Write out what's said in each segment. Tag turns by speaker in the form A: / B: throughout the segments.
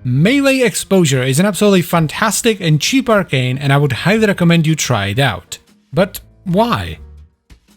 A: Melee Exposure is an absolutely fantastic and cheap arcane, and I would highly recommend you try it out. But why?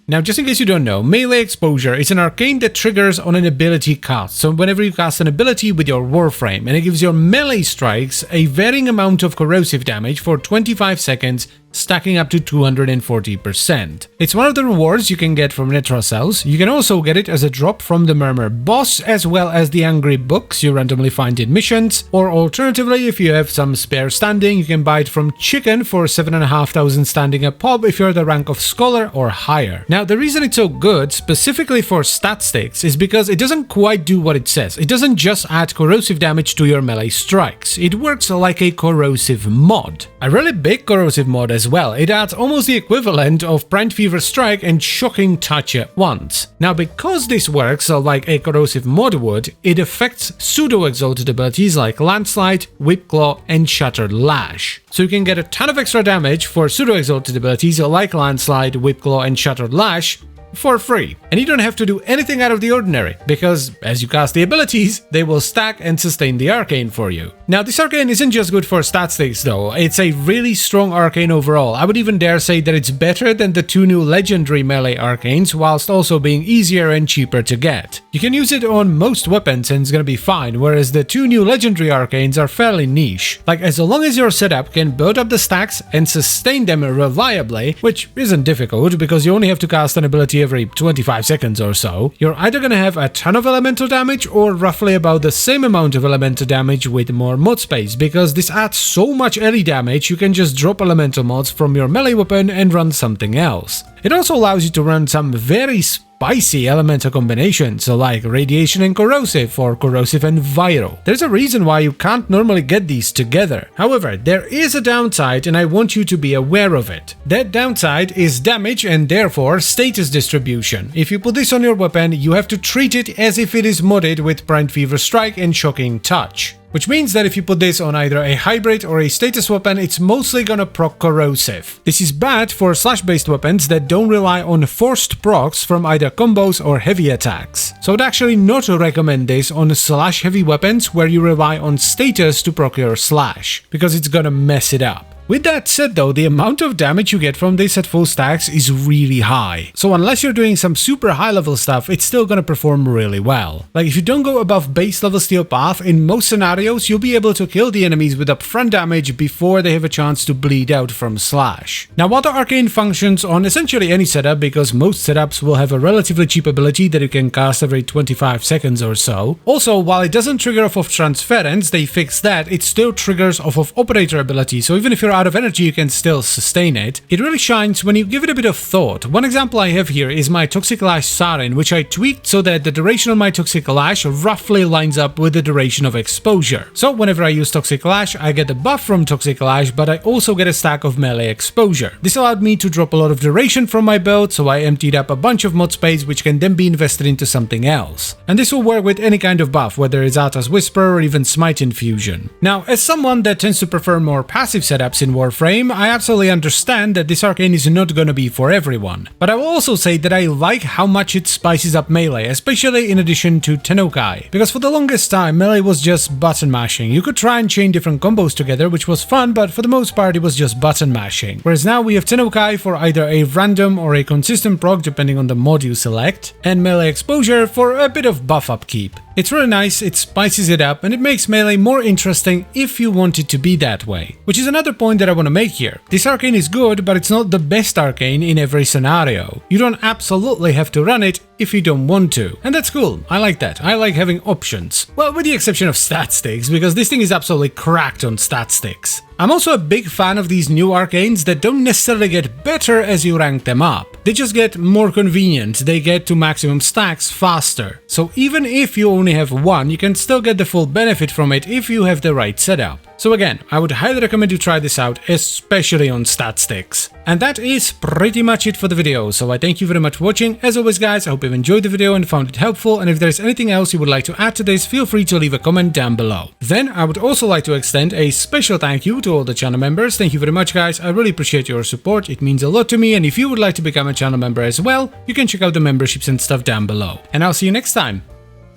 A: Now, just in case you don't know, Melee Exposure is an arcane that triggers on an ability cast. So whenever you cast an ability with your Warframe, and it gives your melee strikes a varying amount of corrosive damage for 25 seconds, stacking up to 240%. It's one of the rewards you can get from Netra cells. You can also get it as a drop from the Murmur boss, as well as the Angry books you randomly find in missions, or alternatively, if you have some spare standing, you can buy it from Chicken for 7,500 standing a pop if you're the rank of Scholar or higher. Now, the reason it's so good, specifically for stat sticks, is because it doesn't quite do what it says. It doesn't just add corrosive damage to your melee strikes. It works like a corrosive mod. A really big corrosive mod as well. It adds almost the equivalent of Brand Fever Strike and Shocking Touch at once. Now, because this works like a corrosive mod would, it affects pseudo-exalted abilities like Landslide, Whip Claw, and Shattered Lash. So you can get a ton of extra damage for pseudo-exalted abilities like Landslide, Whip Claw, and Shattered Lash for free. And you don't have to do anything out of the ordinary, because as you cast the abilities, they will stack and sustain the arcane for you. Now, this arcane isn't just good for stat sticks though, it's a really strong arcane overall. I would even dare say that it's better than the 2 new legendary melee arcanes, whilst also being easier and cheaper to get. You can use it on most weapons and it's gonna be fine, whereas the 2 new legendary arcanes are fairly niche. Like, as long as your setup can build up the stacks and sustain them reliably, which isn't difficult because you only have to cast an ability every 25 seconds or so, you're either gonna have a ton of elemental damage or roughly about the same amount of elemental damage with more mod space, because this adds so much LE damage you can just drop elemental mods from your melee weapon and run something else. It also allows you to run some very spicy elemental combinations, so like Radiation and Corrosive, or Corrosive and Viral. There's a reason why you can't normally get these together. However, there is a downside and I want you to be aware of it. That downside is damage and therefore status distribution. If you put this on your weapon, you have to treat it as if it is modded with Brand Fever Strike and Shocking Touch. Which means that if you put this on either a hybrid or a status weapon, it's mostly gonna proc corrosive. This is bad for slash-based weapons that don't rely on forced procs from either combos or heavy attacks. So I'd actually not recommend this on slash-heavy weapons where you rely on status to proc your slash, because it's gonna mess it up. With that said though, the amount of damage you get from this at full stacks is really high. So unless you're doing some super high level stuff, it's still gonna perform really well. Like, if you don't go above base level Steel Path, in most scenarios you'll be able to kill the enemies with upfront damage before they have a chance to bleed out from slash. Now, while the arcane functions on essentially any setup, because most setups will have a relatively cheap ability that you can cast every 25 seconds or so. Also, while it doesn't trigger off of transference, they fixed that, it still triggers off of operator ability, so even if you're out of energy you can still sustain it. It really shines when you give it a bit of thought. One example I have here is my Toxic Lash Sarin, which I tweaked so that the duration of my Toxic Lash roughly lines up with the duration of exposure. So whenever I use Toxic Lash, I get the buff from Toxic Lash, but I also get a stack of melee exposure. This allowed me to drop a lot of duration from my build, so I emptied up a bunch of mod space which can then be invested into something else. And this will work with any kind of buff, whether it's Ata's Whisper or even Smite Infusion. Now, as someone that tends to prefer more passive setups in Warframe, I absolutely understand that this arcane is not gonna be for everyone. But I will also say that I like how much it spices up melee, especially in addition to Tennokai. Because for the longest time, melee was just button mashing. You could try and chain different combos together, which was fun, but for the most part it was just button mashing. Whereas now we have Tennokai for either a random or a consistent proc depending on the mod you select, and melee exposure for a bit of buff upkeep. It's really nice, it spices it up, and it makes melee more interesting if you want it to be that way. Which is another point that I want to make here. This arcane is good, but it's not the best arcane in every scenario. You don't absolutely have to run it if you don't want to. And that's cool, I like that. I like having options. Well, with the exception of stat sticks, because this thing is absolutely cracked on stat sticks. I'm also a big fan of these new arcanes that don't necessarily get better as you rank them up. They just get more convenient, they get to maximum stacks faster. So even if you only have one, you can still get the full benefit from it if you have the right setup. So again, I would highly recommend you try this out, especially on stat sticks. And that is pretty much it for the video, so I thank you very much for watching. As always guys, I hope you've enjoyed the video and found it helpful, and if there's anything else you would like to add to this, feel free to leave a comment down below. Then I would also like to extend a special thank you to all the channel members. Thank you very much guys, I really appreciate your support, it means a lot to me, and if you would like to become a channel member as well, you can check out the memberships and stuff down below. And I'll see you next time.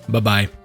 A: Bye bye.